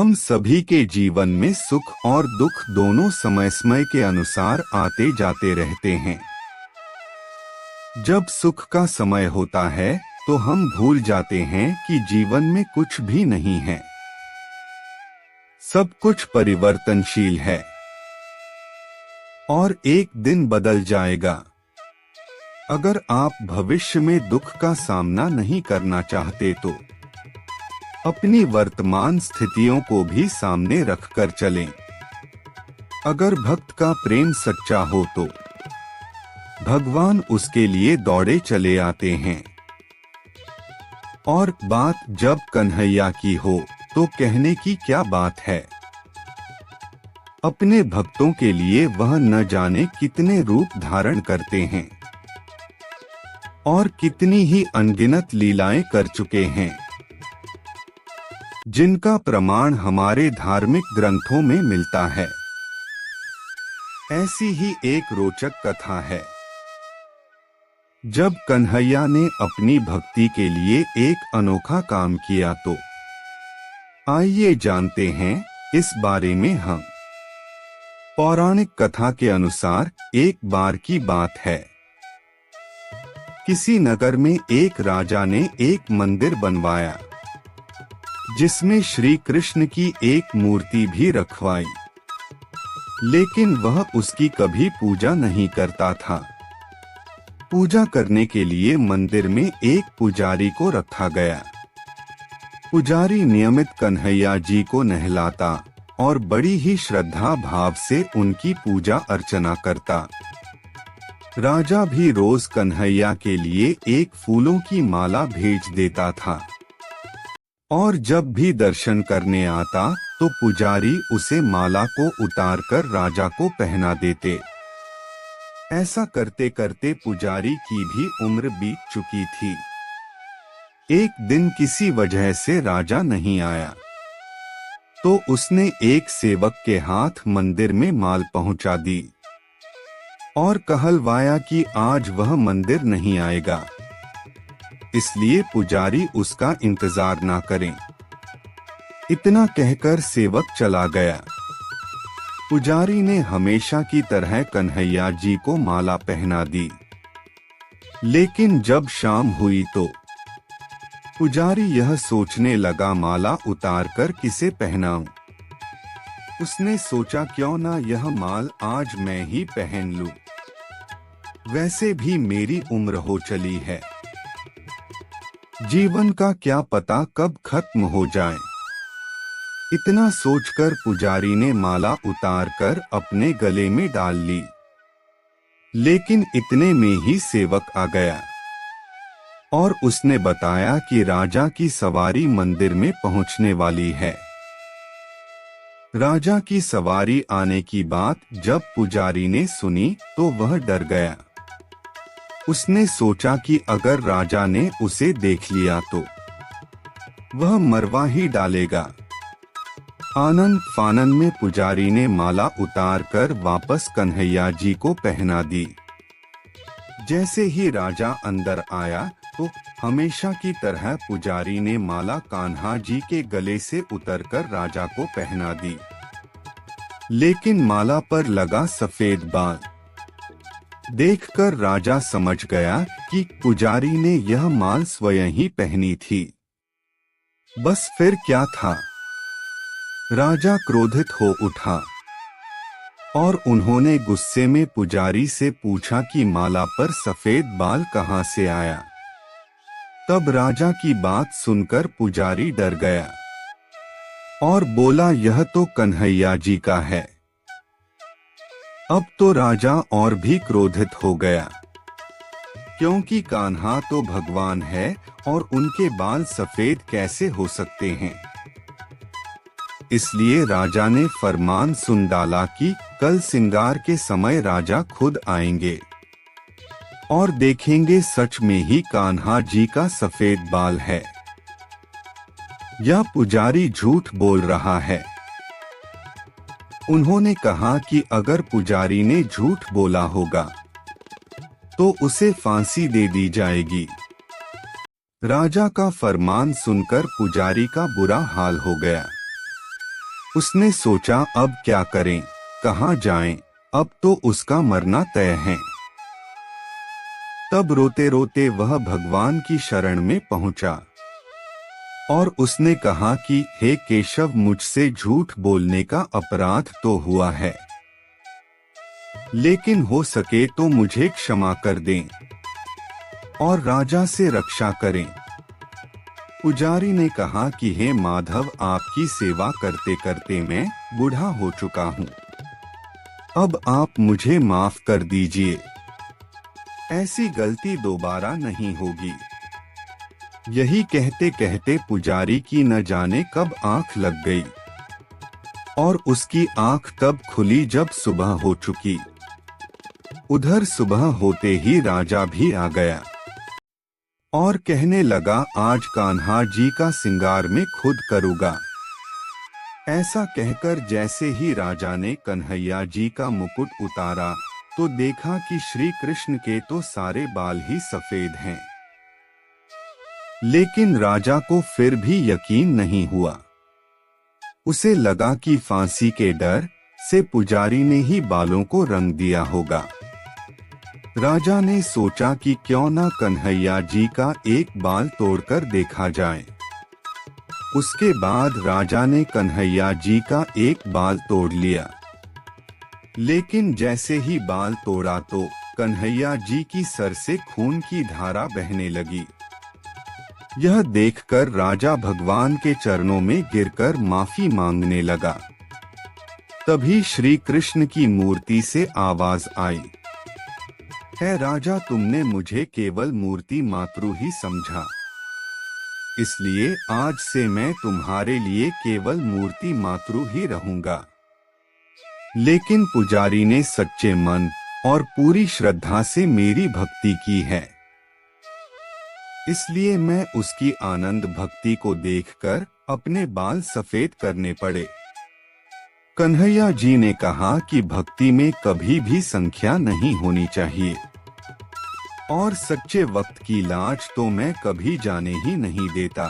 हम सभी के जीवन में सुख और दुख दोनों समय समय के अनुसार आते जाते रहते हैं। जब सुख का समय होता है तो हम भूल जाते हैं कि जीवन में कुछ भी नहीं है, सब कुछ परिवर्तनशील है और एक दिन बदल जाएगा। अगर आप भविष्य में दुख का सामना नहीं करना चाहते तो अपनी वर्तमान स्थितियों को भी सामने रखकर चलें। अगर भक्त का प्रेम सच्चा हो तो भगवान उसके लिए दौड़े चले आते हैं। और बात जब कन्हैया की हो तो कहने की क्या बात है। अपने भक्तों के लिए वह न जाने कितने रूप धारण करते हैं और कितनी ही अनगिनत लीलाएं कर चुके हैं, जिनका प्रमाण हमारे धार्मिक ग्रंथों में मिलता है। ऐसी ही एक रोचक कथा है। जब कन्हैया ने अपनी भक्ति के लिए एक अनोखा काम किया तो आइए जानते हैं इस बारे में हम। पौराणिक कथा के अनुसार एक बार की बात है। किसी नगर में एक राजा ने एक मंदिर बनवाया जिसमें श्री कृष्ण की एक मूर्ति भी रखवाई, लेकिन वह उसकी कभी पूजा नहीं करता था। पूजा करने के लिए मंदिर में एक पुजारी को रखा गया। पुजारी नियमित कन्हैया जी को नहलाता और बड़ी ही श्रद्धा भाव से उनकी पूजा अर्चना करता। राजा भी रोज कन्हैया के लिए एक फूलों की माला भेज देता था और जब भी दर्शन करने आता तो पुजारी उसे माला को उतारकर राजा को पहना देते। ऐसा करते करते पुजारी की भी उम्र बीत चुकी थी। एक दिन किसी वजह से राजा नहीं आया तो उसने एक सेवक के हाथ मंदिर में माल पहुंचा दी और कहलवाया कि आज वह मंदिर नहीं आएगा, इसलिए पुजारी उसका इंतजार ना करें। इतना कहकर सेवक चला गया। पुजारी ने हमेशा की तरह कन्हैया जी को माला पहना दी, लेकिन जब शाम हुई तो पुजारी यह सोचने लगा माला उतारकर किसे पहनाऊं। उसने सोचा क्यों ना यह माल आज मैं ही पहन लूं, वैसे भी मेरी उम्र हो चली है, जीवन का क्या पता कब खत्म हो जाए। इतना सोचकर पुजारी ने माला उतारकर अपने गले में डाल ली, लेकिन इतने में ही सेवक आ गया और उसने बताया कि राजा की सवारी मंदिर में पहुंचने वाली है। राजा की सवारी आने की बात जब पुजारी ने सुनी तो वह डर गया। उसने सोचा कि अगर राजा ने उसे देख लिया तो वह मरवा ही डालेगा। आनंद फानन में पुजारी ने माला उतारकर वापस कन्हैया जी को पहना दी। जैसे ही राजा अंदर आया तो हमेशा की तरह पुजारी ने माला कान्हा जी के गले से उतरकर राजा को पहना दी, लेकिन माला पर लगा सफेद बाल देखकर राजा समझ गया कि पुजारी ने यह माल स्वयं ही पहनी थी। बस फिर क्या था। राजा क्रोधित हो उठा और उन्होंने गुस्से में पुजारी से पूछा कि माला पर सफेद बाल कहां से आया। तब राजा की बात सुनकर पुजारी डर गया और बोला यह तो कन्हैया जी का है। अब तो राजा और भी क्रोधित हो गया, क्योंकि कान्हा तो भगवान है और उनके बाल सफेद कैसे हो सकते हैं। इसलिए राजा ने फरमान सुन डाला कि कल सिंगार के समय राजा खुद आएंगे और देखेंगे सच में ही कान्हा जी का सफेद बाल है या पुजारी झूठ बोल रहा है। उन्होंने कहा कि अगर पुजारी ने झूठ बोला होगा तो उसे फांसी दे दी जाएगी। राजा का फरमान सुनकर पुजारी का बुरा हाल हो गया। उसने सोचा अब क्या करें, कहाँ जाएं, अब तो उसका मरना तय है। तब रोते रोते वह भगवान की शरण में पहुंचा और उसने कहा कि हे केशव, मुझसे झूठ बोलने का अपराध तो हुआ है, लेकिन हो सके तो मुझे क्षमा कर दें और राजा से रक्षा करें। पुजारी ने कहा कि हे माधव, आपकी सेवा करते करते मैं बूढ़ा हो चुका हूँ, अब आप मुझे माफ कर दीजिए, ऐसी गलती दोबारा नहीं होगी। यही कहते कहते पुजारी की न जाने कब आंख लग गई और उसकी आंख तब खुली जब सुबह हो चुकी। उधर सुबह होते ही राजा भी आ गया और कहने लगा, आज कान्हा जी का सिंगार मैं खुद करूँगा। ऐसा कहकर जैसे ही राजा ने कन्हैया जी का मुकुट उतारा तो देखा कि श्री कृष्ण के तो सारे बाल ही सफेद हैं। लेकिन राजा को फिर भी यकीन नहीं हुआ। उसे लगा कि फांसी के डर से पुजारी ने ही बालों को रंग दिया होगा। राजा ने सोचा कि क्यों ना कन्हैया जी का एक बाल तोड़कर देखा जाए। उसके बाद राजा ने कन्हैया जी का एक बाल तोड़ लिया, लेकिन जैसे ही बाल तोड़ा तो कन्हैया जी की सर से खून की धारा बहने लगी। यह देखकर राजा भगवान के चरणों में गिरकर माफी मांगने लगा। तभी श्री कृष्ण की मूर्ति से आवाज आई, है राजा, तुमने मुझे केवल मूर्ति मात्र ही समझा, इसलिए आज से मैं तुम्हारे लिए केवल मूर्ति मात्र ही रहूंगा। लेकिन पुजारी ने सच्चे मन और पूरी श्रद्धा से मेरी भक्ति की है, इसलिए मैं उसकी आनंद भक्ति को देखकर अपने बाल सफेद करने पड़े। कन्हैया जी ने कहा कि भक्ति में कभी भी संख्या नहीं होनी चाहिए और सच्चे वक्त की लाज तो मैं कभी जाने ही नहीं देता।